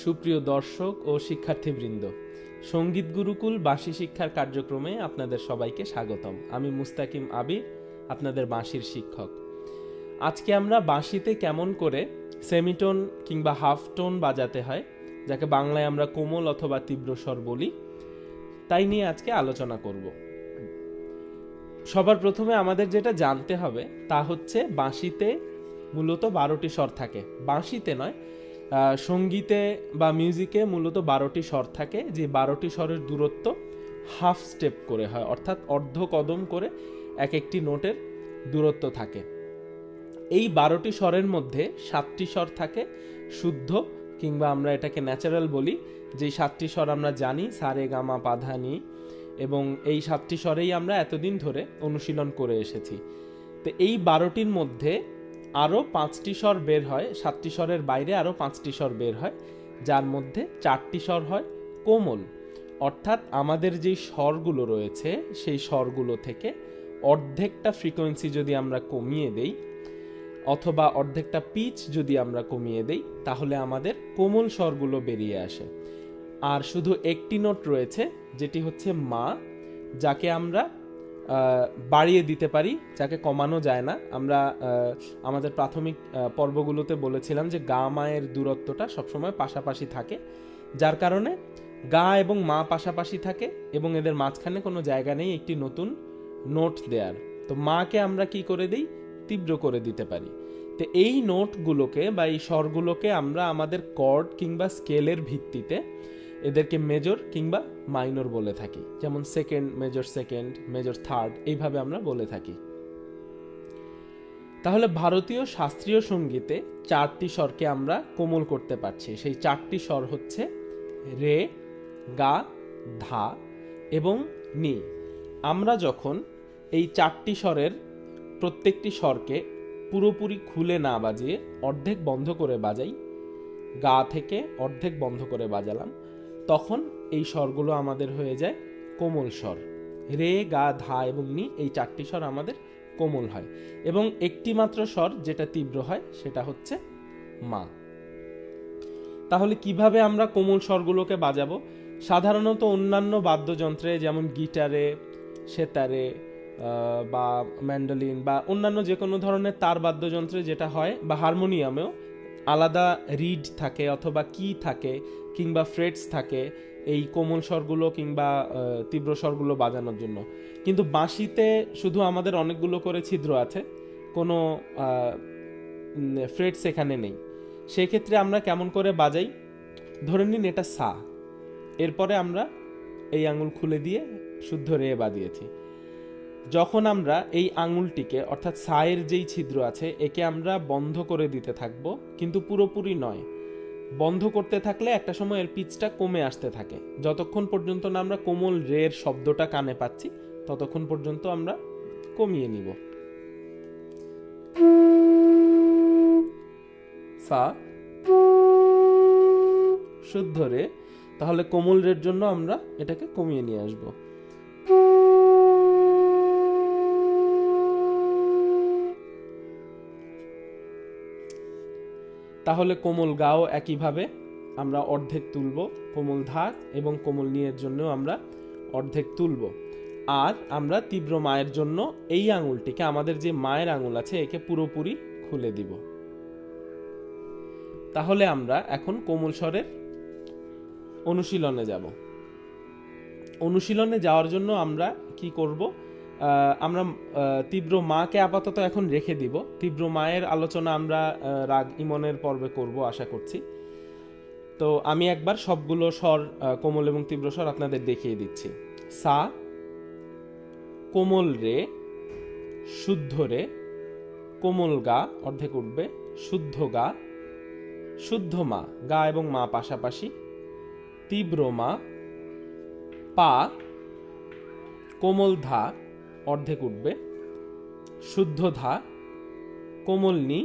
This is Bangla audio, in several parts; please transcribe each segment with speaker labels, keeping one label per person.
Speaker 1: সুপ্রিয় দর্শক ও শিক্ষার্থীবৃন্দ, সঙ্গীত গুরুকুল বাঁশি শিক্ষার কার্যক্রমে আপনাদের সবাইকে স্বাগতম। আমি মুস্তাকিম আবির, আপনাদের বাঁশির শিক্ষক। আজকে আমরা বাঁশিতে কেমন করে সেমিটোন কিংবা হাফ টোন বাজাতে হয়, যাকে বাংলায় আমরা কোমল অথবা তীব্র স্বর বলি, তাই নিয়ে আজকে আলোচনা করব। সবার প্রথমে আমাদের যেটা জানতে হবে তা হচ্ছে বাঁশিতে মূলত 12টি স্বর থাকে। বাঁশিতে নয়, সঙ্গীতে বা মিউজিকে মূলত 12টি স্বর থাকে, যে 12টি স্বরের দূরত্ব হাফ স্টেপ করে হয়, অর্থাৎ অর্ধ কদম করে এক একটি নোটের দূরত্ব থাকে। এই 12টি স্বরের মধ্যে 7টি স্বর থাকে শুদ্ধ, কিংবা আমরা এটাকে ন্যাচারাল বলি। যেই 7টি স্বর আমরা জানি, সা রে গা মা পা ধা নি, এবং এই 7টি স্বরেই আমরা এতদিন ধরে অনুশীলন করে এসেছি। তো এই 12টির মধ্যে আরও 5টি স্বর বের হয়, 7টি স্বরের বাইরে আরও 5টি স্বর বের হয়, যার মধ্যে 4টি স্বর হয় কোমল। অর্থাৎ আমাদের যেই স্বরগুলো রয়েছে সেই স্বরগুলো থেকে অর্ধেকটা ফ্রিকোয়েন্সি যদি আমরা কমিয়ে দেই, অথবা অর্ধেকটা পিচ যদি আমরা কমিয়ে দেই, তাহলে আমাদের কোমল স্বরগুলো বেরিয়ে আসে। আর শুধু একটি নোট রয়েছে, যেটি হচ্ছে মা, যাকে আমরা বাড়িয়ে দিতে পারি, যাকে কমানো যায় না। আমরা আমাদের প্রাথমিক পর্বগুলোতে বলেছিলাম যে গা মায়ের দূরত্বটা সবসময় পাশাপাশি থাকে, যার কারণে গা এবং মা পাশাপাশি থাকে এবং এদের মাঝখানে কোনো জায়গা নেই একটি নতুন নোট দেওয়ার। তো মাকে আমরা কি করে দিই? তীব্র করে দিতে পারি। তো এই নোটগুলোকে বা এই স্বরগুলোকে আমরা আমাদের কর্ড কিংবা স্কেলের ভিত্তিতে এদেরকে মেজর কিংবা মাইনর বলে থাকি। যেমন সেকেন্ড, মেজর থার্ড, এইভাবে আমরা বলে থাকি। তাহলে ভারতীয় শাস্ত্রীয় সঙ্গীতে 4টি স্বরকে আমরা কোমল করতে পারছি। সেই 4টি স্বর হচ্ছে রে, গা, ধা এবং নি। আমরা যখন এই 4টি স্বরের প্রত্যেকটি স্বরকে পুরোপুরি খুলে না বাজিয়ে অর্ধেক বন্ধ করে বাজাই, গা থেকে অর্ধেক বন্ধ করে বাজালাম, তখন এই স্বরগুলো আমাদের হয়ে যায় কোমল স্বর। রে, গা, ধা এবং নি, এই 4টি স্বর আমাদের কোমল হয়, এবং একটি মাত্র স্বর যেটা তীব্র হয় সেটা হচ্ছে মা। তাহলে কিভাবে আমরা কোমল স্বরগুলোকে বাজাবো? সাধারণত অন্যান্য বাদ্যযন্ত্রে, যেমন গিটারে, সেতারে বা ম্যান্ডোলিন বা অন্যান্য যে কোনো ধরনের তার বাদ্যযন্ত্রে যেটা হয়, বা হারমোনিয়ামেও আলাদা রিড থাকে অথবা কি থাকে কিংবা ফ্রেটস থাকে এই কোমল স্বরগুলো কিংবা তীব্র স্বরগুলো বাজানোর জন্য। কিন্তু বাঁশিতে শুধু আমাদের অনেকগুলো করে ছিদ্র আছে, কোনো ফ্রেটস এখানে নেই। সেক্ষেত্রে আমরা কেমন করে বাজাই? ধরে নিন এটা সা, এরপরে আমরা এই আঙুল খুলে দিয়ে শুদ্ধ রে বাজিয়েছি। যখন আমরা এই আঙুলটিকে, অর্থাৎ সায়ের যেই ছিদ্র আছে, একে আমরা বন্ধ করে দিতে থাকবো, কিন্তু পুরোপুরি নয়। বন্ধ করতে থাকলে একটা সময় এর পিচটা কমে আসতে থাকে। যতক্ষণ পর্যন্ত না আমরা কোমল রের শব্দটা কানে পাচ্ছি, ততক্ষণ পর্যন্ত আমরা কমিয়ে নিব। সা, শুদ্ধ রে, তাহলে কোমল রের জন্য আমরা এটাকে কমিয়ে নিয়ে আসবো। তাহলে কোমল গাও একইভাবে আমরা অর্ধেক তুলব, কোমল ধা এবং কোমল নিয়ের জন্য আমরা অর্ধেক তুলব। আর আমরা তীব্র মায়ের জন্য এই আঙুলটিকে, আমাদের যে মায়ের আঙুল আছে, একে পুরোপুরি খুলে দিব। তাহলে আমরা এখন কোমল স্বরের অনুশীলনে যাব। অনুশীলনে যাওয়ার জন্য আমরা কি করব? আমরা তীব্র মাকে আপাতত এখন রেখে দিব। তীব্র মায়ের আলোচনা আমরা রাগ ইমনের পর্বে করব আশা করছি। তো আমি একবার সবগুলো স্বর, কোমল এবং তীব্র স্বর আপনাদের দেখিয়ে দিচ্ছি। সা, কোমল রে, শুদ্ধ রে, কোমল গা অর্ধেক উঠবে, শুদ্ধ গা, শুদ্ধ মা, গা এবং মা পাশাপাশি, তীব্র মা, পা, কোমল ধা অর্ধেক উঠবে, শুদ্ধ ধা, কোমল নি,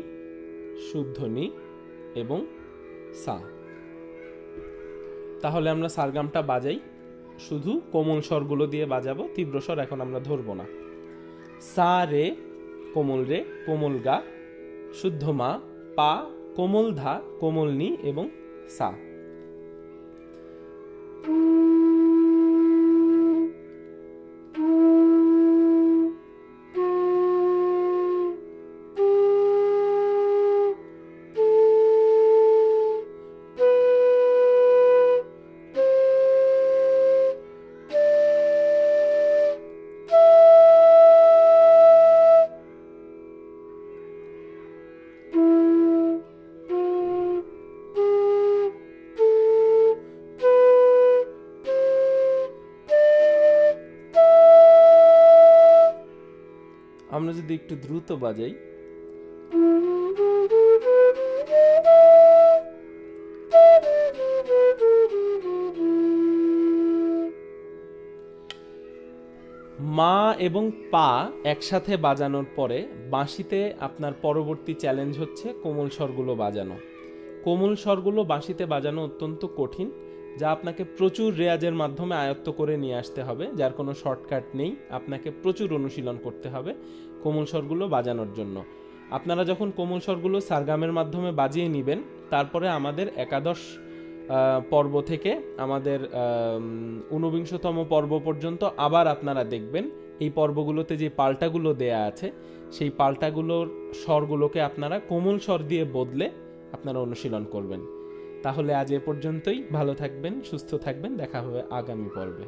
Speaker 1: শুদ্ধ নি এবং সা। তাহলে আমরা সারগামটা বাজাই, শুধু কোমল স্বরগুলো দিয়ে বাজাবো, তীব্র স্বর এখন আমরা ধরবো না। সা রে, কোমল গা, শুদ্ধ মা, পা, কোমল ধা, কোমল নি এবং সা। আমরা যদি একটু দ্রুত বাজাই, মা এবং পা একসাথে বাজানোর পরে বাঁশিতে আপনার পরবর্তী চ্যালেঞ্জ হচ্ছে কোমল স্বরগুলো বাজানো। কোমল স্বরগুলো বাঁশিতে বাজানো অত্যন্ত কঠিন, যা আপনাকে প্রচুর রেয়াজের মাধ্যমে আয়ত্ত করে নিয়ে আসতে হবে, যার কোনো শর্টকাট নেই। আপনাকে প্রচুর অনুশীলন করতে হবে কোমল স্বরগুলো বাজানোর জন্য। আপনারা যখন কোমল স্বরগুলো সারগামের মাধ্যমে বাজিয়ে নেবেন, তারপরে আমাদের একাদশ পর্ব থেকে আমাদের 49তম পর্ব পর্যন্ত আবার আপনারা দেখবেন এই পর্বগুলোতে যে পাল্টাগুলো দেয়া আছে, সেই পাল্টাগুলোর স্বরগুলোকে আপনারা কোমল স্বর দিয়ে বদলে আপনারা অনুশীলন করবেন। তাহলে আজ এ পর্যন্তই। ভালো থাকবেন, সুস্থ থাকবেন, দেখা হবে আগামী পর্বে।